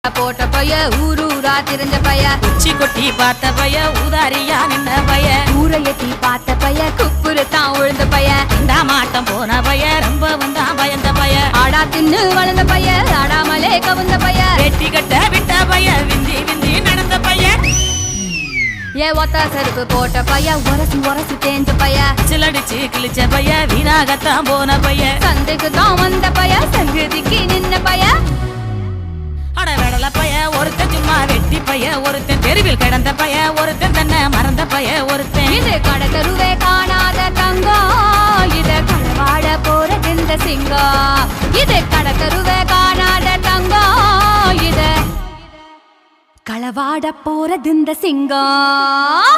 போட்ட பைய ஊரூரா திரிஞ்ச பைய உச்சி கொட்டி பார்த்த பைய ஊதாரியா நின்ன பைய ஊரை எட்டி பார்த்த பைய குப்புரு தான் உழுந்த பைய இந்த மாட்டம் போன பைய ரொம்ப வந்தான் பயந்த பைய ஆடா தின்னு வளர்ந்த பைய ஆடாமலே கவுந்த பைய வெட்டி கட்ட விட்ட பைய விந்தி விந்தி நடந்த பைய ஏ ஒத்த செருப்பு போட்ட பைய உரசி உரசி தேஞ்ச பைய சிலடிச்சு கிழிச்ச பைய வீணாகத்தான் போன பைய சந்தைக்கு தான் வந்த பைய சங்கதிக்கு நின்ன பைய அட வெடல பைய ஒருத்தன் சும்மா வெட்டி பைய ஒருத்தன் தெருவில் கிடந்த பைய ஒருத்தன் தன்னை மறந்த பைய ஒருத்தன் இது கடத்தருவே காணாத தங்கம் இது களவாட போறது இந்த சிங்கம் இது கடத்தருவே காணாத தங்கம் இது களவாட போறது இந்த சிங்கம்